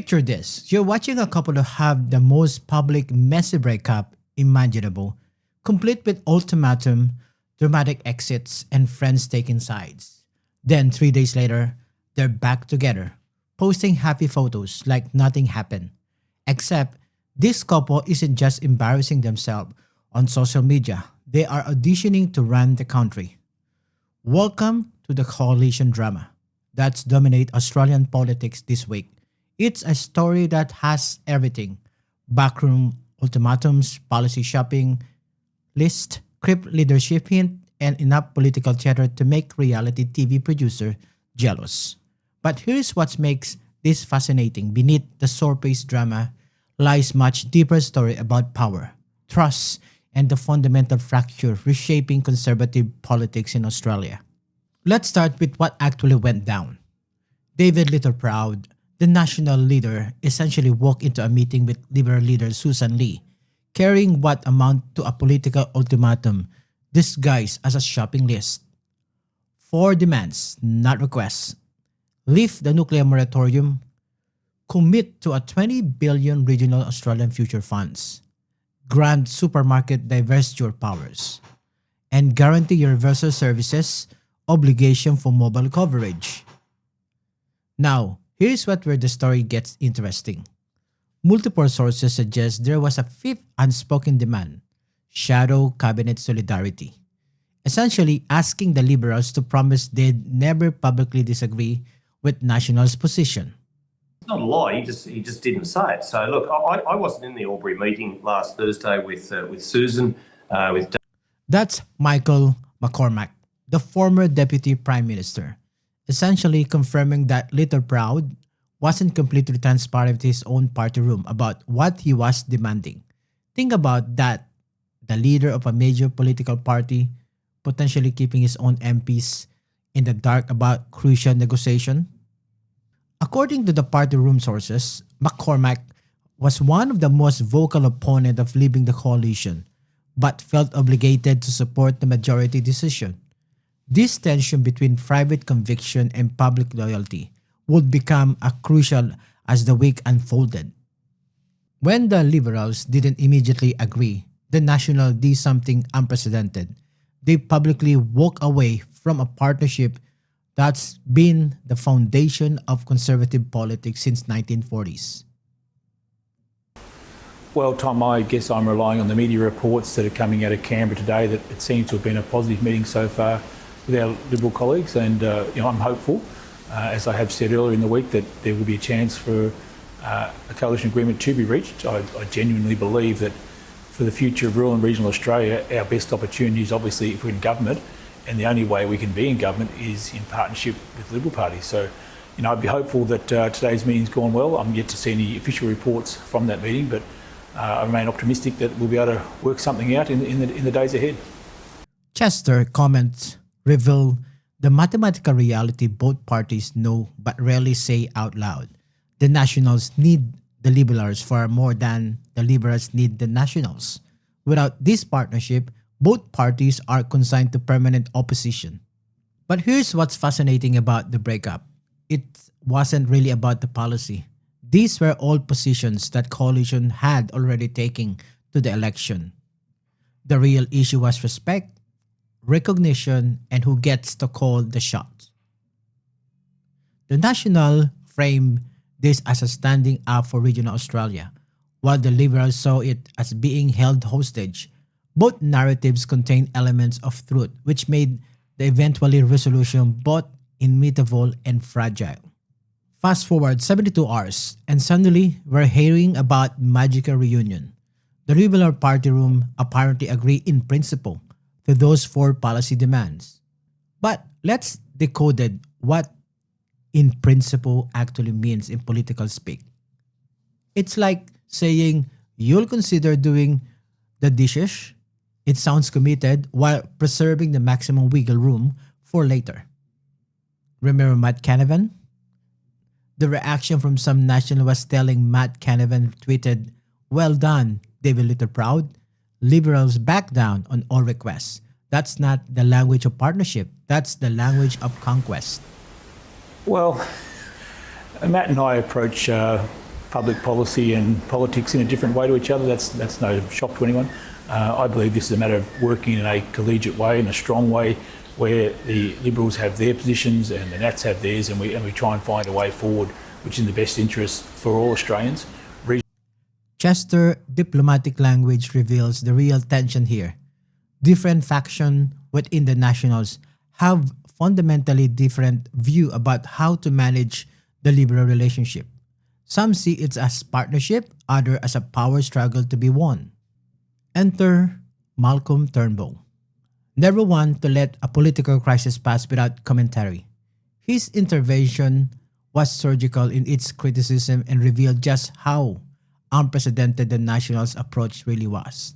Picture this. You're watching a couple who have the most public messy breakup imaginable, complete with ultimatum, dramatic exits, and friends taking sides. Then 3 days later, they're back together, posting happy photos like nothing happened. Except this couple isn't just embarrassing themselves on social media, they are auditioning to run the country. Welcome to the coalition drama that's dominate Australian politics this week. It's a story that has everything: backroom ultimatums, policy shopping, list, crypt leadership hint, and enough political chatter to make reality TV producer jealous. But here's what makes this fascinating. Beneath the surface drama lies much deeper story about power, trust, and the fundamental fracture reshaping conservative politics in Australia. Let's start with what actually went down. David Littleproud, the national leader, essentially walked into a meeting with Liberal leader Susan Lee, carrying what amounted to a political ultimatum disguised as a shopping list. Four demands, not requests: lift the nuclear moratorium, commit to a 20 billion regional Australian future funds, grant supermarket divestiture powers, and guarantee universal services obligation for mobile coverage. Now, here's where the story gets interesting. Multiple sources suggest there was a fifth unspoken demand: shadow cabinet solidarity, essentially asking the Liberals to promise they'd never publicly disagree with National's position. It's not a lie. He just didn't say it. So look, I wasn't in the Albury meeting last Thursday with Susan, with That's Michael McCormack, the former Deputy Prime Minister, essentially confirming that Littleproud wasn't completely transparent to his own party room about what he was demanding. Think about that: the leader of a major political party potentially keeping his own MPs in the dark about crucial negotiation. According to the party room sources, McCormack was one of the most vocal opponents of leaving the coalition, but felt obligated to support the majority decision. This tension between private conviction and public loyalty would become a crucial as the week unfolded. When the Liberals didn't immediately agree, the National did something unprecedented. They publicly walk away from a partnership that's been the foundation of conservative politics since 1940s. Well, Tom, I guess I'm relying on the media reports that are coming out of Canberra today that it seems to have been a positive meeting so far with our Liberal colleagues, and I'm hopeful, as I have said earlier in the week, that there will be a chance for a coalition agreement to be reached. I genuinely believe that for the future of rural and regional Australia, our best opportunity is obviously if we're in government, and the only way we can be in government is in partnership with the Liberal Party. So, I'd be hopeful that today's meeting's gone well. I'm yet to see any official reports from that meeting, but I remain optimistic that we'll be able to work something out in the days ahead. Chester comments reveal the mathematical reality both parties know but rarely say out loud. The Nationals need the Liberals far more than the Liberals need the Nationals. Without this partnership, both parties are consigned to permanent opposition. But here's what's fascinating about the breakup. It wasn't really about the policy. These were all positions that coalition had already taken to the election. The real issue was respect, recognition, and who gets to call the shots. The National framed this as a standing up for regional Australia, while the Liberals saw it as being held hostage. Both narratives contain elements of truth, which made the eventual resolution both immutable and fragile. Fast forward 72 hours, and suddenly we're hearing about magical reunion. The Liberal Party room apparently agree in principle to those four policy demands. But let's decode what in principle actually means in political speak. It's like saying you'll consider doing the dishes. It sounds committed while preserving the maximum wiggle room for later. Remember Matt Canavan? The reaction from some national was telling Matt Canavan tweeted, "Well done, David Littleproud. Liberals back down on all requests. That's not the language of partnership. That's the language of conquest." Well, Matt and I approach public policy and politics in a different way to each other. That's no shock to anyone. I believe this is a matter of working in a collegiate way, in a strong way, where the Liberals have their positions and the Nats have theirs, and we try and find a way forward which is in the best interest for all Australians. Chester diplomatic language reveals the real tension here. Different factions within the Nationals have fundamentally different view about how to manage the Liberal relationship. Some see it as partnership, others as a power struggle to be won. Enter Malcolm Turnbull. Never one to let a political crisis pass without commentary. His intervention was surgical in its criticism and revealed just how unprecedented the Nationals' approach really was.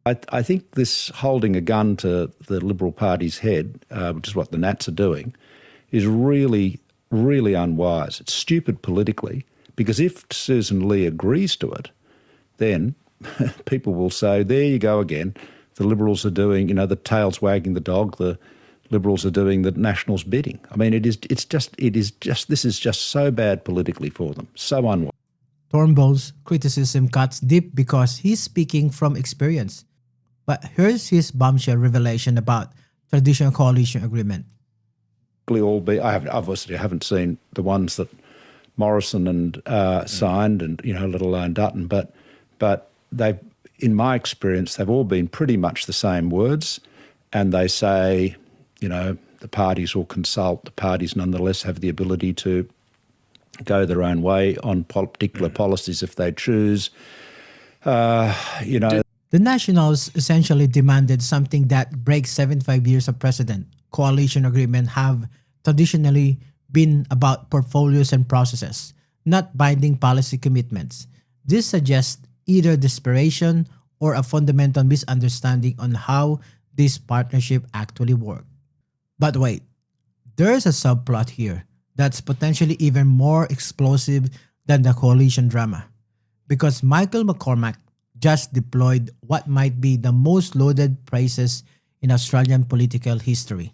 I think this holding a gun to the Liberal Party's head, which is what the Nats are doing, is really, really unwise. It's stupid politically, because if Susan Lee agrees to it, then people will say, there you go again. The Liberals are doing, the tail's wagging the dog. The Liberals are doing the Nationals' bidding. I mean, this is just so bad politically for them, so unwise. Turnbull's criticism cuts deep because he's speaking from experience. But here's his bombshell revelation about traditional coalition agreement. I haven't seen the ones that Morrison and signed, and let alone Dutton. But they've, in my experience, they've all been pretty much the same words, and they say, the parties will consult. The parties nonetheless have the ability to go their own way on particular policies if they choose. The Nationals essentially demanded something that breaks 75 years of precedent. Coalition agreements have traditionally been about portfolios and processes, not binding policy commitments. This suggests either desperation or a fundamental misunderstanding on how this partnership actually works. But wait, there's a subplot here that's potentially even more explosive than the coalition drama. Because Michael McCormack just deployed what might be the most loaded phrases in Australian political history.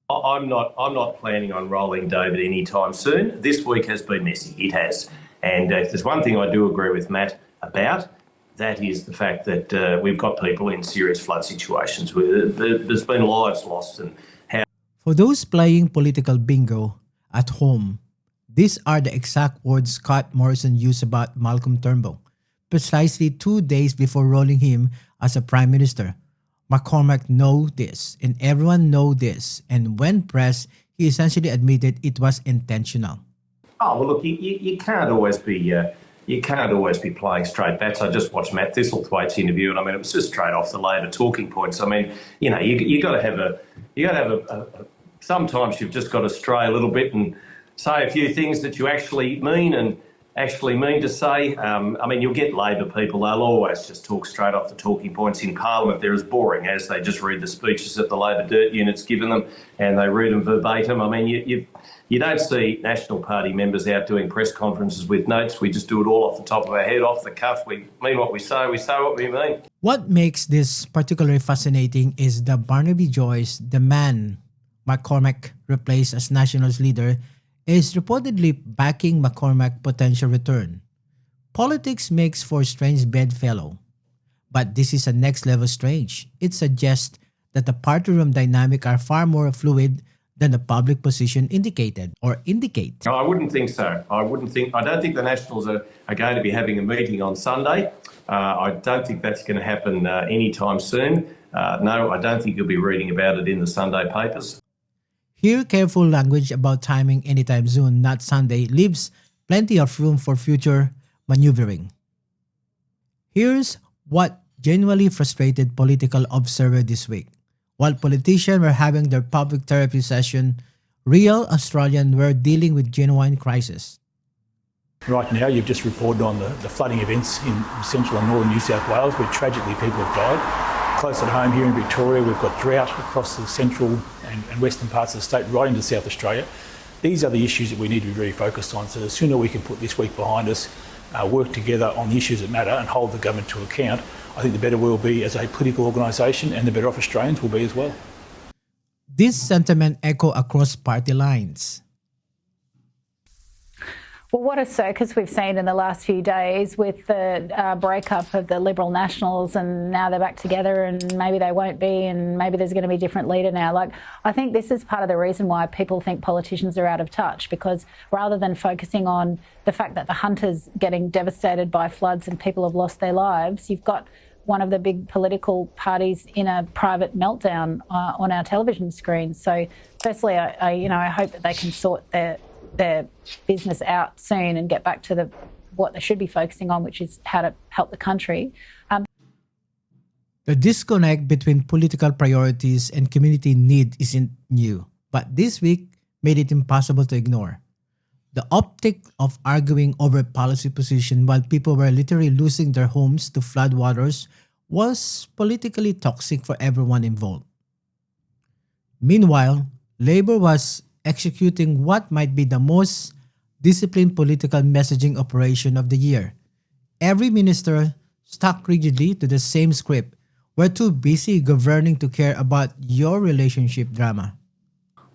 I'm not planning on rolling David anytime soon. This week has been messy. It has. And if there's one thing I do agree with Matt about, that is the fact that we've got people in serious flood situations where there's been lives lost. And how. For those playing political bingo at home, these are the exact words Scott Morrison used about Malcolm Turnbull, precisely 2 days before rolling him as a Prime Minister. McCormack knows this, and everyone knows this, and when pressed, he essentially admitted it was intentional. Oh well, look, you can't always be playing straight bats. I just watched Matt Thistlethwaite's interview, and I mean, it was just straight off the Labor talking points. I mean, you got to have a. Sometimes you've just got to stray a little bit and say a few things that you actually mean to say. I mean, you'll get Labor people, they'll always just talk straight off the talking points in Parliament. They're as boring as they just read the speeches that the Labor dirt unit's given them and they read them verbatim. I mean, you don't see National Party members out doing press conferences with notes. We just do it all off the top of our head, off the cuff. We mean what we say what we mean. What makes this particularly fascinating is that Barnaby Joyce, the man McCormack replaced as Nationals leader, is reportedly backing McCormack's potential return. Politics makes for a strange bedfellow. But this is a next level strange. It suggests that the party room dynamic are far more fluid than the public position indicate. No, I wouldn't think so. I don't think the Nationals are going to be having a meeting on Sunday. I don't think that's going to happen anytime soon. No, I don't think you'll be reading about it in the Sunday papers. Here, careful language about timing anytime soon, not Sunday, leaves plenty of room for future maneuvering. Here's what genuinely frustrated political observers this week. While politicians were having their public therapy session, real Australians were dealing with genuine crisis. Right now, you've just reported on the flooding events in central and northern New South Wales, where tragically people have died. Close at home here in Victoria, we've got drought across the central and western parts of the state, right into South Australia. These are the issues that we need to be very focused on. So the sooner we can put this week behind us, work together on the issues that matter and hold the government to account, I think the better we'll be as a political organisation and the better off Australians will be as well. This sentiment echo across party lines. Well, what a circus we've seen in the last few days with the breakup of the Liberal Nationals, and now they're back together and maybe they won't be, and maybe there's going to be a different leader now. Like, I think this is part of the reason why people think politicians are out of touch, because rather than focusing on the fact that the Hunter's getting devastated by floods and people have lost their lives, you've got one of the big political parties in a private meltdown on our television screens. So firstly, I hope that they can sort their business out soon and get back to what they should be focusing on, which is how to help the country. The disconnect between political priorities and community need isn't new, but this week made it impossible to ignore. The optic of arguing over policy position while people were literally losing their homes to floodwaters was politically toxic for everyone involved. Meanwhile, Labour was executing what might be the most disciplined political messaging operation of the year. Every minister stuck rigidly to the same script. We're too busy governing to care about your relationship drama.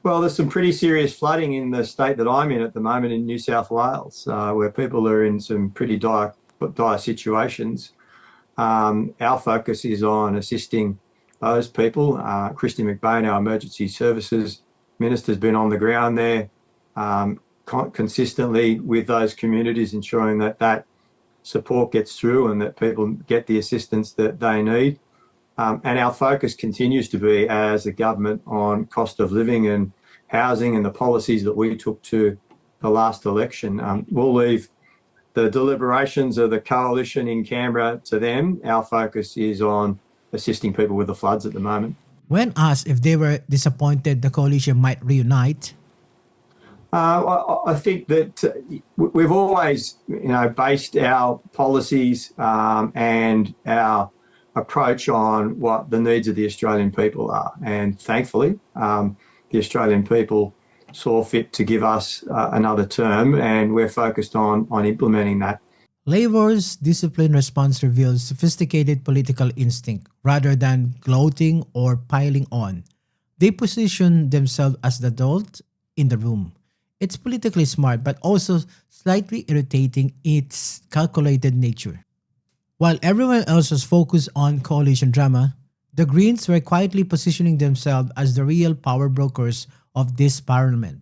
Well, there's some pretty serious flooding in the state that I'm in at the moment in New South Wales, where people are in some pretty dire situations. Our focus is on assisting those people. Christy McBain, our Emergency Services Minister, has been on the ground there consistently with those communities, ensuring that support gets through and that people get the assistance that they need. And our focus continues to be, as a government, on cost of living and housing and the policies that we took to the last election. We'll leave the deliberations of the coalition in Canberra to them. Our focus is on assisting people with the floods at the moment. When asked if they were disappointed the coalition might reunite, I think that we've always, based our policies and our approach on what the needs of the Australian people are. And thankfully, the Australian people saw fit to give us another term, and we're focused on implementing that. Labor's disciplined response reveals sophisticated political instinct rather than gloating or piling on. They position themselves as the adult in the room. It's politically smart, but also slightly irritating in its calculated nature. While everyone else was focused on coalition drama, the Greens were quietly positioning themselves as the real power brokers of this parliament.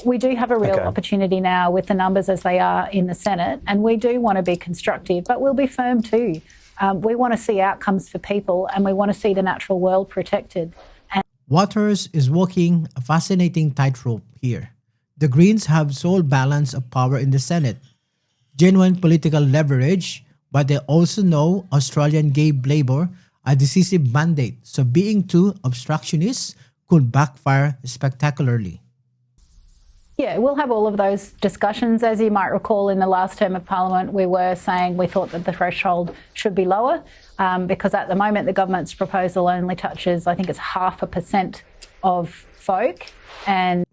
We do have a real opportunity now with the numbers as they are in the Senate, and we do want to be constructive, but we'll be firm too. We want to see outcomes for people, and we want to see the natural world protected. Waters is walking a fascinating tightrope here. The Greens have sole balance of power in the Senate, genuine political leverage, but they also know Australian gave Labor a decisive mandate, so being too obstructionist could backfire spectacularly. Yeah, we'll have all of those discussions. As you might recall, in the last term of Parliament, we were saying we thought that the threshold should be lower because at the moment the government's proposal only touches, I think it's 0.5% of folk. And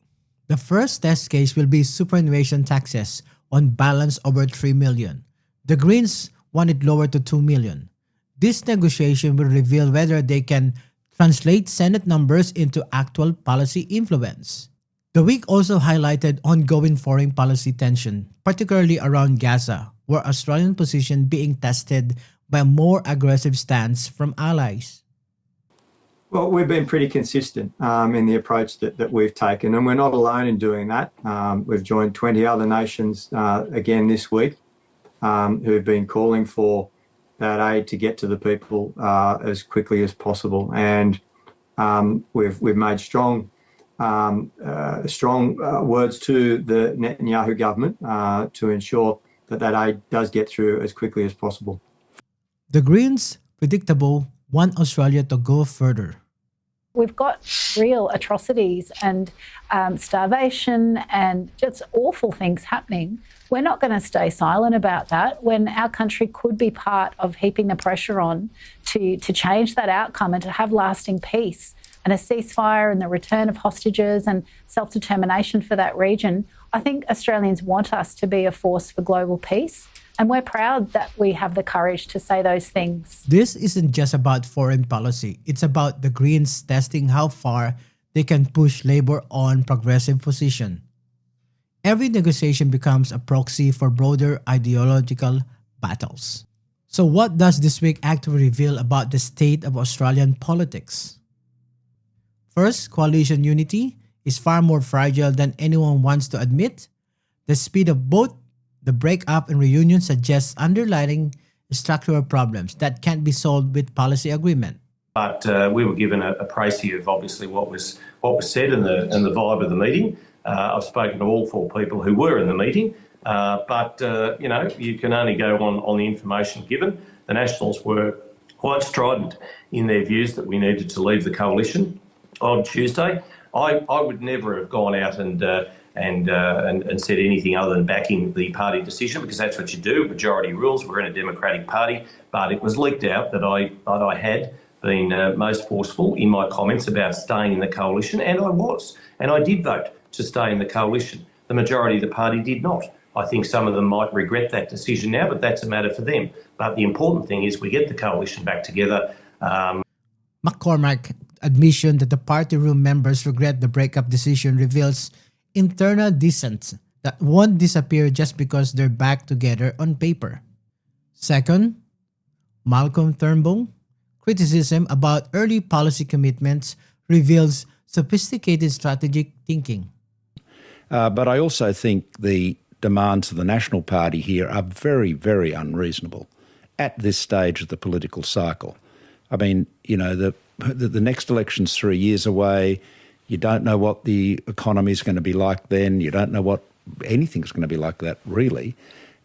the first test case will be superannuation taxes on balance over 3 million. The Greens want it lower to 2 million. This negotiation will reveal whether they can translate Senate numbers into actual policy influence. The week also highlighted ongoing foreign policy tension, particularly around Gaza, where Australian position being tested by a more aggressive stance from allies. Well, we've been pretty consistent in the approach that we've taken, and we're not alone in doing that. We've joined 20 other nations again this week who've been calling for that aid to get to the people as quickly as possible. And we've made strong words to the Netanyahu government to ensure that aid does get through as quickly as possible. The Greens, predictable, want Australia to go further. We've got real atrocities and starvation and just awful things happening. We're not going to stay silent about that when our country could be part of heaping the pressure on to change that outcome and to have lasting peace and a ceasefire and the return of hostages and self-determination for that region. I think Australians want us to be a force for global peace, and we're proud that we have the courage to say those things. This isn't just about foreign policy. It's about the Greens testing how far they can push Labor on progressive position. every negotiation becomes a proxy for broader ideological battles. So, what does this week actually reveal about the state of Australian politics? First, coalition unity is far more fragile than anyone wants to admit. The speed of both the breakup and reunion suggests underlying structural problems that can't be solved with policy agreement. But we were given a précis of obviously what was said and the vibe of the meeting. I've spoken to all four people who were in the meeting, but you can only go on the information given. The Nationals were quite strident in their views that we needed to leave the coalition on Tuesday. I would never have gone out and said anything other than backing the party decision, because that's what you do. Majority rules. We're in a democratic party, but it was leaked out that I had been most forceful in my comments about staying in the coalition, and I was, and I did vote to stay in the coalition. The majority of the party did not. I think some of them might regret that decision now, but that's a matter for them. But the important thing is we get the coalition back together. McCormack's admission that the party room members regret the breakup decision reveals internal dissent that won't disappear just because they're back together on paper. Second, Malcolm Turnbull criticism about early policy commitments reveals sophisticated strategic thinking. But I also think the demands of the National Party here are very, very unreasonable at this stage of the political cycle. I mean, the next election's 3 years away. You don't know what the economy is going to be like then. You don't know what anything's going to be like that, really.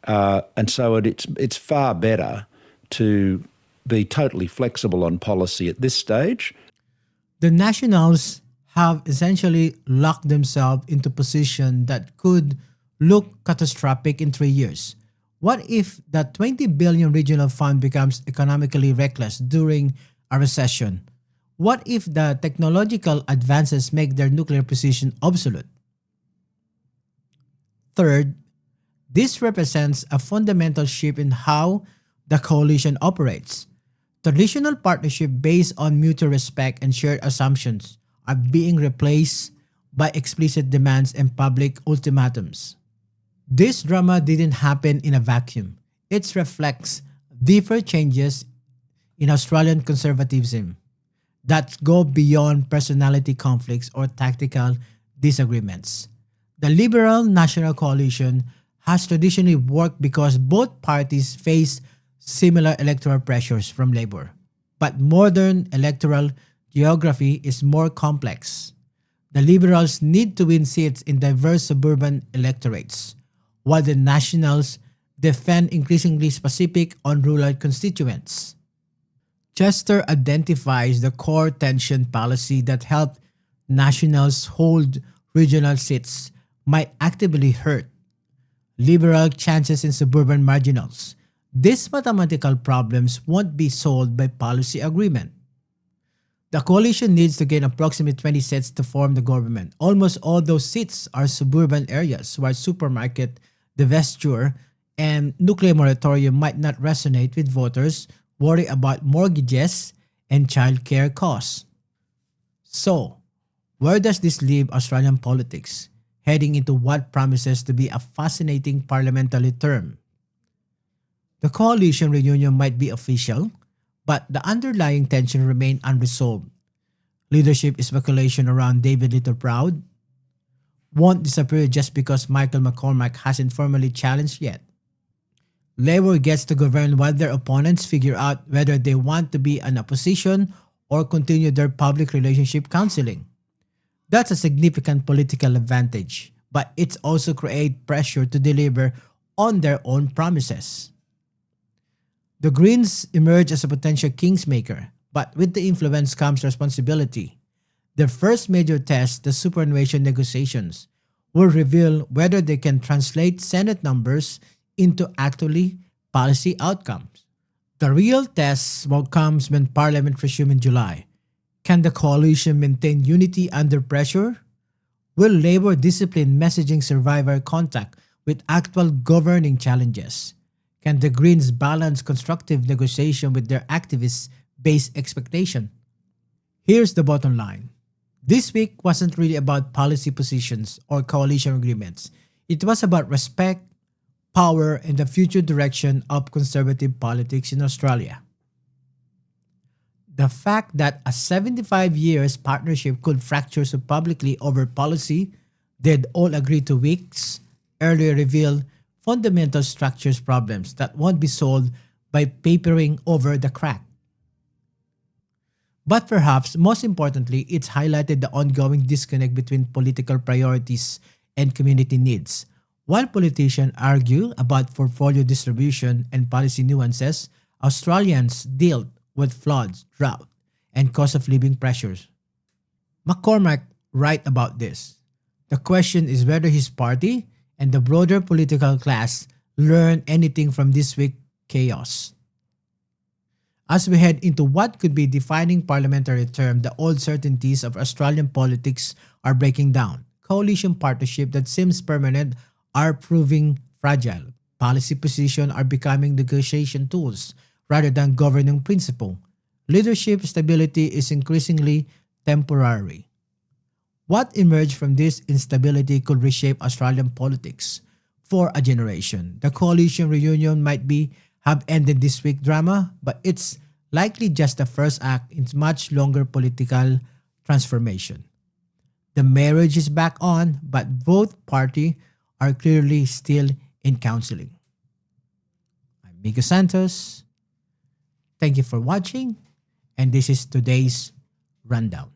And so it's far better to be totally flexible on policy at this stage. The Nationals have essentially locked themselves into a position that could look catastrophic in 3 years. What if the 20 billion regional fund becomes economically reckless during a recession? What if the technological advances make their nuclear position obsolete? Third, this represents a fundamental shift in how the coalition operates. Traditional partnership based on mutual respect and shared assumptions are being replaced by explicit demands and public ultimatums. This drama didn't happen in a vacuum. It reflects deeper changes in Australian conservatism that go beyond personality conflicts or tactical disagreements. The Liberal National Coalition has traditionally worked because both parties face similar electoral pressures from Labor. But modern electoral geography is more complex. The Liberals need to win seats in diverse suburban electorates, while the Nationals defend increasingly specific on rural constituents. Chester identifies the core tension policy that helped Nationals hold regional seats might actively hurt Liberal chances in suburban marginals. These mathematical problems won't be solved by policy agreement. The coalition needs to gain approximately 20 seats to form the government. Almost all those seats are suburban areas where supermarket divestiture and nuclear moratorium might not resonate with voters worried about mortgages and childcare costs. So, where does this leave Australian politics, heading into what promises to be a fascinating parliamentary term? The coalition reunion might be official, but the underlying tension remains unresolved. Leadership speculation around David Littleproud won't disappear just because Michael McCormack hasn't formally challenged yet. Labor gets to govern while their opponents figure out whether they want to be an opposition or continue their public relationship counseling. That's a significant political advantage, but it also creates pressure to deliver on their own promises. The Greens emerge as a potential kingsmaker, but with the influence comes responsibility. Their first major test, the superannuation negotiations, will reveal whether they can translate Senate numbers into actually policy outcomes. The real test comes when Parliament resumes in July. Can the coalition maintain unity under pressure? Will Labor discipline messaging survivor contact with actual governing challenges? Can the Greens balance constructive negotiation with their activist-based expectation? Here's the bottom line. This week wasn't really about policy positions or coalition agreements. It was about respect, power, and the future direction of conservative politics in Australia. The fact that a 75 years partnership could fracture so publicly over policy they'd all agree to weeks earlier revealed fundamental structures problems that won't be solved by papering over the crack. But perhaps most importantly, it's highlighted the ongoing disconnect between political priorities and community needs. While politicians argue about portfolio distribution and policy nuances, Australians dealt with floods, drought, and cost of living pressures. McCormack writes about this. The question is whether his party and the broader political class learn anything from this week's chaos. As we head into what could be a defining parliamentary term, the old certainties of Australian politics are breaking down. Coalition partnerships that seems permanent are proving fragile. Policy positions are becoming negotiation tools rather than governing principle. Leadership stability is increasingly temporary. What emerged from this instability could reshape Australian politics for a generation. The coalition reunion might have ended this week drama, but it's likely just the first act in much longer political transformation. The marriage is back on, but both parties are clearly still in counseling. I'm Miguel Santos. Thank you for watching, and this is today's rundown.